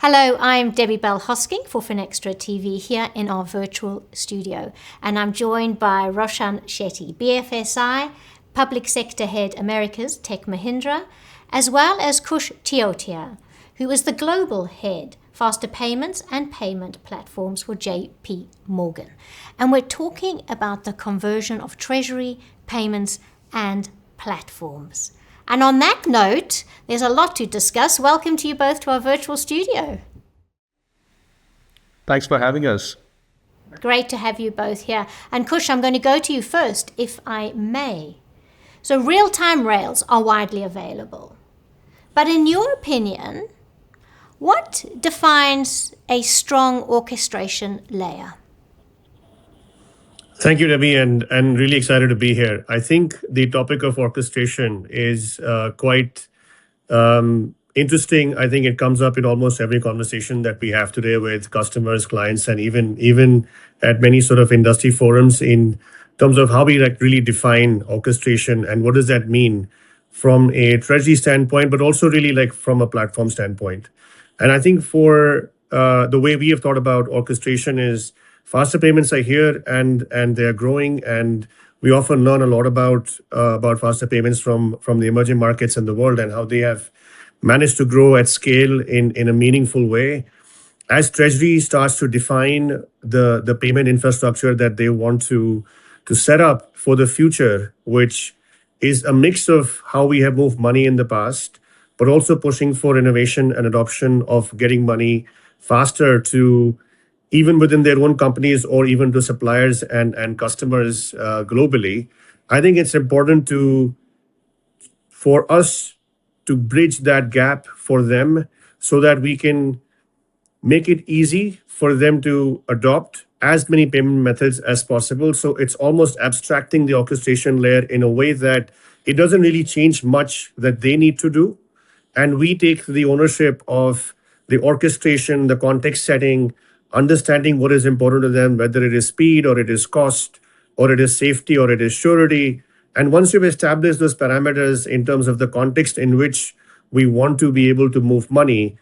Hello, I'm Debbie Bell Hosking for FinextraTV here in our virtual studio, and I'm joined by Roshan Shetty, BFSI, Public Sector Head Americas, Tech Mahindra, as well as Kush Teotia, who is the Global Head, Faster Payments and Payment Platforms for JP Morgan. And we're talking about the conversion of Treasury, payments, and platforms. And on that note, there's a lot to discuss. Welcome to you both to our virtual studio. Thanks for having us. Great to have you both here. And Kush, I'm going to go to you first, if I may. So real-time rails are widely available. But in your opinion, what defines a strong orchestration layer? Thank you, Debbie, and really excited to be here. I think the topic of orchestration is quite interesting. I think it comes up in almost every conversation that we have today with customers, clients, and even at many sort of industry forums in terms of how we really define orchestration and what does that mean from a treasury standpoint, but also really from a platform standpoint. And I think for the way we have thought about orchestration is faster payments are here and they are growing, and we often learn a lot about faster payments from the emerging markets in the world and how they have managed to grow at scale in a meaningful way. As Treasury starts to define the payment infrastructure that they want to set up for the future, which is a mix of how we have moved money in the past, but also pushing for innovation and adoption of getting money faster to even within their own companies or even to suppliers and customers globally. I think it's important for us to bridge that gap for them so that we can make it easy for them to adopt as many payment methods as possible. So it's almost abstracting the orchestration layer in a way that it doesn't really change much that they need to do. And we take the ownership of the orchestration, the context setting, understanding what is important to them, whether it is speed or it is cost or it is safety or it is surety. And once you've established those parameters in terms of the context in which we want to be able to move money,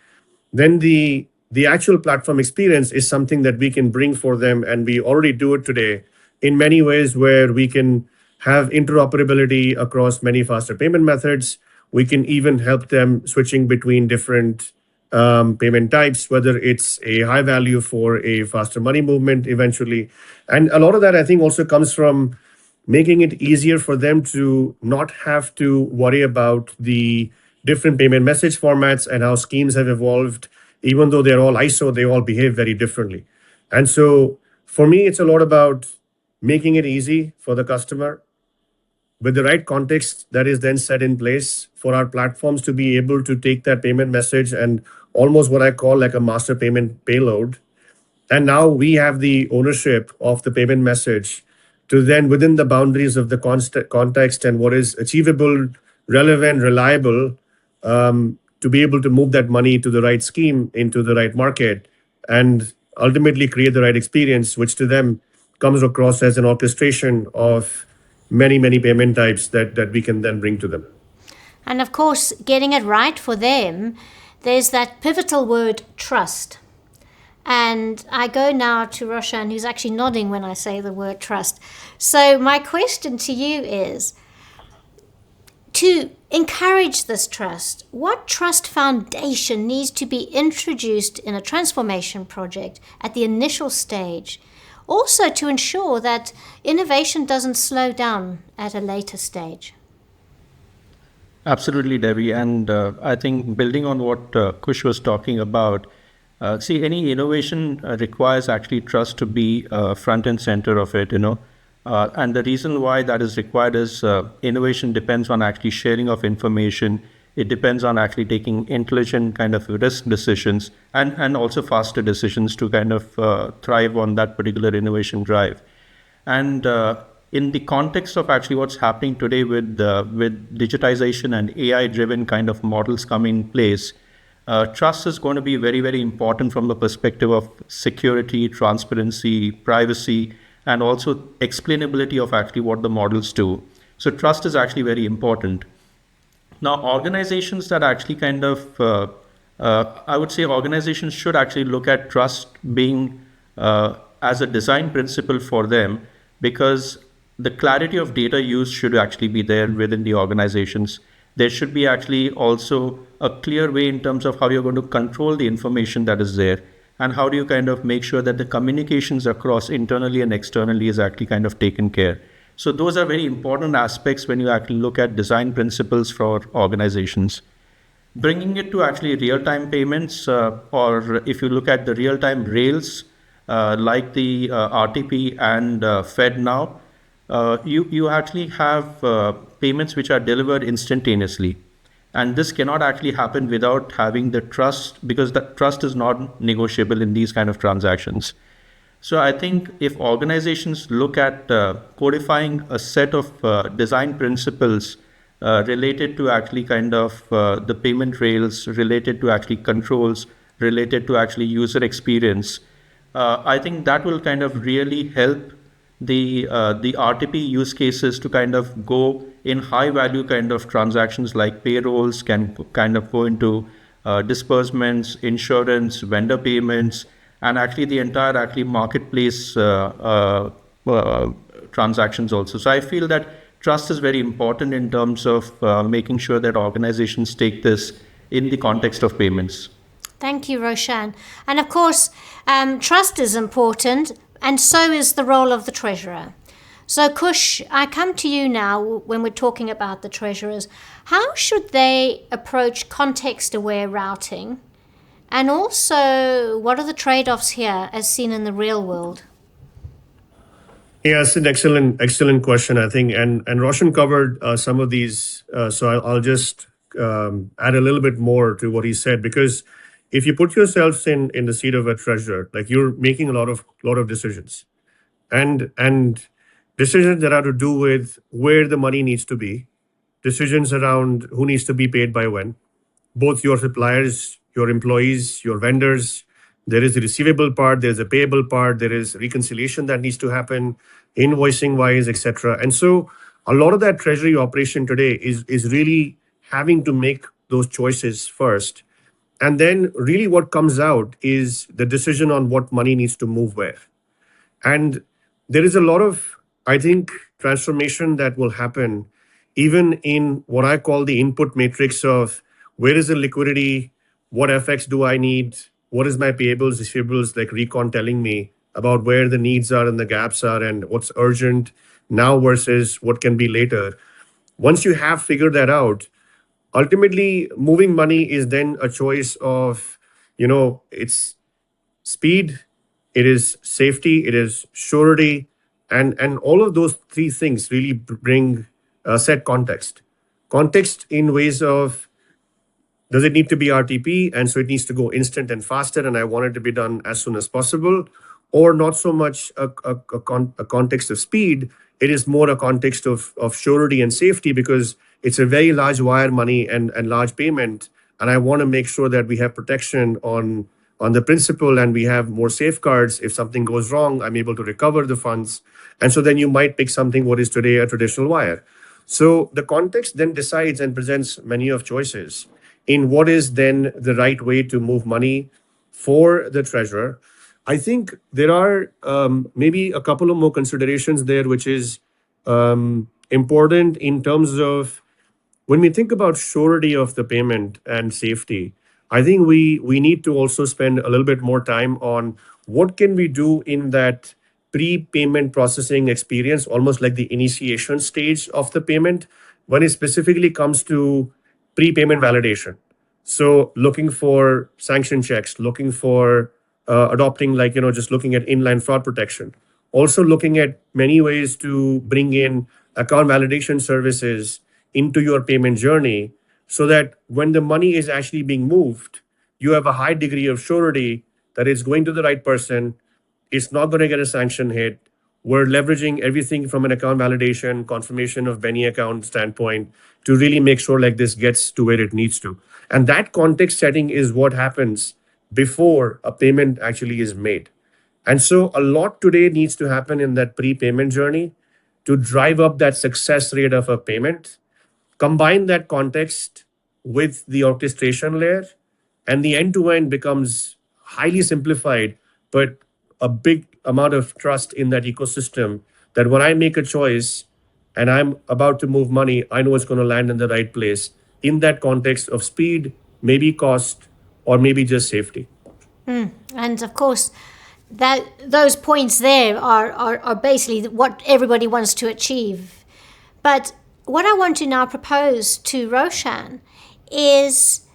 then the actual platform experience is something that we can bring for them. And we already do it today in many ways where we can have interoperability across many faster payment methods. We can even help them switching between different payment types, whether it's a high value for a faster money movement eventually. And a lot of that, I think, also comes from making it easier for them to not have to worry about the different payment message formats and how schemes have evolved. Even though they're all ISO, they all behave very differently. And so for me, it's a lot about making it easy for the customer with the right context that is then set in place for our platforms to be able to take that payment message and almost what I call like a master payment payload. And now we have the ownership of the payment message to then, within the boundaries of the context and what is achievable, relevant, reliable, to be able to move that money to the right scheme into the right market and ultimately create the right experience, which to them comes across as an orchestration of many payment types that we can then bring to them. And of course, getting it right for them, there's that pivotal word, trust. And I go now to Roshan, who's actually nodding when I say the word trust. So my question to you is, to encourage this trust, what trust foundation needs to be introduced in a transformation project at the initial stage, also to ensure that innovation doesn't slow down at a later stage? Absolutely, Debbie. And I think building on what Kush was talking about, any innovation requires actually trust to be front and center of it, And the reason why that is required is innovation depends on actually sharing of information. It depends on actually taking intelligent kind of risk decisions and also faster decisions to kind of thrive on that particular innovation drive. And in the context of actually what's happening today with digitization and AI-driven kind of models coming in place, trust is going to be very, very important from the perspective of security, transparency, privacy, and also explainability of actually what the models do. So trust is actually very important. Now, organizations that actually kind of I would say organizations should actually look at trust being as a design principle for them, because the clarity of data use should actually be there within the organizations. There should be actually also a clear way in terms of how you're going to control the information that is there, and how do you kind of make sure that the communications across internally and externally is actually kind of taken care. So those are very important aspects when you actually look at design principles for organizations. Bringing it to actually real-time payments, or if you look at the real-time rails, like the RTP and FedNow, you actually have payments which are delivered instantaneously. And this cannot actually happen without having the trust, because that trust is not negotiable in these kind of transactions. So I think if organizations look at codifying a set of design principles related to actually kind of the payment rails, related to actually controls, related to actually user experience, I think that will kind of really help the RTP use cases to kind of go in high value kind of transactions, like payrolls can kind of go into disbursements, insurance, vendor payments, and actually the entire actually marketplace transactions also. So I feel that trust is very important in terms of making sure that organizations take this in the context of payments. Thank you, Roshan. And of course, trust is important, and so is the role of the treasurer. So, Kush, I come to you now when we're talking about the treasurers. How should they approach context-aware routing? And also, what are the trade-offs here as seen in the real world? Yeah, it's an excellent question, I think, and Roshan covered some of these. So I'll just add a little bit more to what he said, because if you put yourselves in the seat of a treasurer, like you're making a lot of decisions, and decisions that are to do with where the money needs to be, decisions around who needs to be paid by when, both your suppliers, your employees, your vendors. There is the receivable part, there's a payable part, there is reconciliation that needs to happen, invoicing wise, etc. And so a lot of that treasury operation today is really having to make those choices first. And then really what comes out is the decision on what money needs to move where. And there is a lot of, I think, transformation that will happen even in what I call the input matrix of where is the liquidity, what FX do I need, what is my payables, receivables, like recon telling me about where the needs are and the gaps are and what's urgent now versus what can be later. Once you have figured that out, ultimately moving money is then a choice of, it's speed, it is safety, it is surety, and all of those three things really bring set context. Context in ways of, does it need to be RTP? And so it needs to go instant and faster, and I want it to be done as soon as possible. Or not so much a context of speed, it is more a context of surety and safety, because it's a very large wire money and large payment. And I want to make sure that we have protection on the principal, and we have more safeguards. If something goes wrong, I'm able to recover the funds. And so then you might pick something what is today a traditional wire. So the context then decides and presents many of choices in what is then the right way to move money for the treasurer. I think there are maybe a couple of more considerations there, which is important in terms of when we think about surety of the payment and safety. I think we need to also spend a little bit more time on what can we do in that pre-payment processing experience, almost like the initiation stage of the payment, when it specifically comes to prepayment validation. So looking for sanction checks, looking for adopting, like, just looking at inline fraud protection. Also looking at many ways to bring in account validation services into your payment journey, so that when the money is actually being moved, you have a high degree of surety that it's going to the right person. It's not going to get a sanction hit. We're leveraging everything from an account validation, confirmation of Benny account standpoint to really make sure like this gets to where it needs to. And that context setting is what happens before a payment actually is made. And so a lot today needs to happen in that pre-payment journey to drive up that success rate of a payment. Combine that context with the orchestration layer, and the end-to-end becomes highly simplified, but a big amount of trust in that ecosystem, that when I make a choice and I'm about to move money, I know it's going to land in the right place in that context of speed, maybe cost, or maybe just safety. And of course, that those points there are basically what everybody wants to achieve. But what I want to now propose to Roshan is,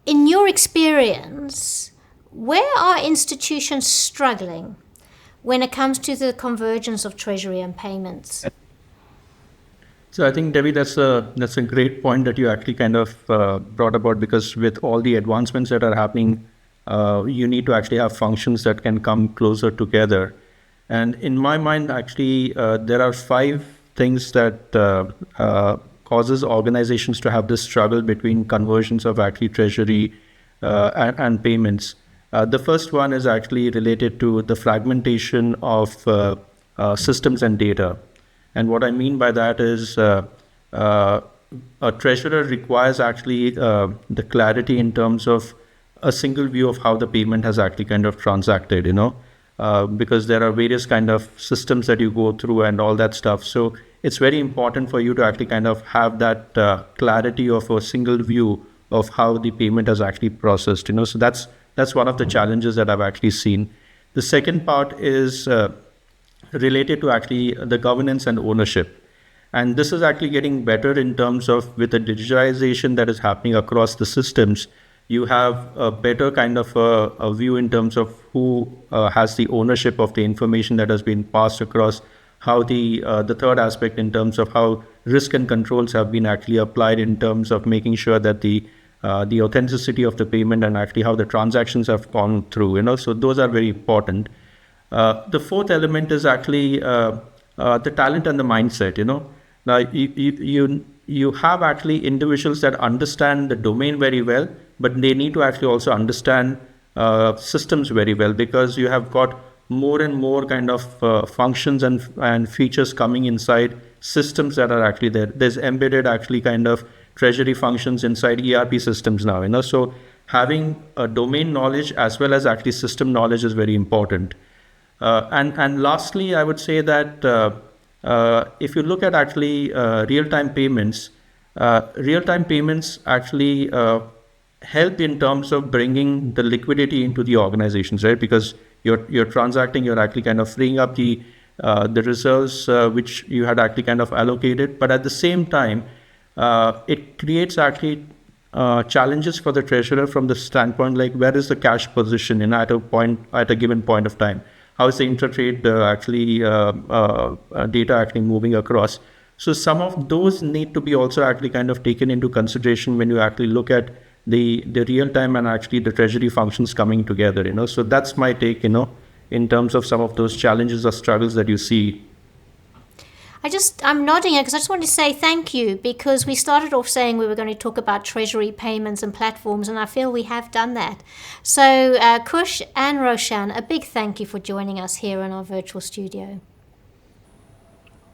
in your experience, where are institutions struggling when it comes to the convergence of treasury and payments? So I think, Debbie, that's a great point that you actually kind of brought about, because with all the advancements that are happening, you need to actually have functions that can come closer together. And in my mind, actually, there are 5 things that causes organizations to have this struggle between conversions of actually treasury and payments. The first one is actually related to the fragmentation of systems and data. And what I mean by that is a treasurer requires actually the clarity in terms of a single view of how the payment has actually kind of transacted, because there are various kind of systems that you go through and all that stuff. So it's very important for you to actually kind of have that clarity of a single view of how the payment has actually processed, So that's one of the challenges that I've actually seen. The second part is related to actually the governance and ownership. And this is actually getting better in terms of, with the digitalization that is happening across the systems, you have a better kind of a view in terms of who has the ownership of the information that has been passed across, how the third aspect in terms of how risk and controls have been actually applied in terms of making sure that the authenticity of the payment and actually how the transactions have gone through, So those are very important. The fourth element is actually the talent and the mindset, Now, you have actually individuals that understand the domain very well, but they need to actually also understand systems very well, because you have got more and more kind of functions and features coming inside systems that are actually there. There's embedded actually kind of treasury functions inside ERP systems now, So having a domain knowledge as well as actually system knowledge is very important. And lastly, I would say that if you look at actually real-time payments actually help in terms of bringing the liquidity into the organizations, right? Because you're transacting, you're actually kind of freeing up the reserves which you had actually kind of allocated. But at the same time, it creates actually challenges for the treasurer from the standpoint like, where is the cash position at a given point of time? How is the intra-trade data actually moving across? So some of those need to be also actually kind of taken into consideration when you actually look at the real time and actually the treasury functions coming together, So that's my take, in terms of some of those challenges or struggles that you see. I'm nodding here because I just want to say thank you, because we started off saying we were going to talk about treasury payments and platforms, and I feel we have done that. So Kush and Roshan, a big thank you for joining us here in our virtual studio.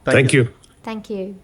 Thank you. Thank you.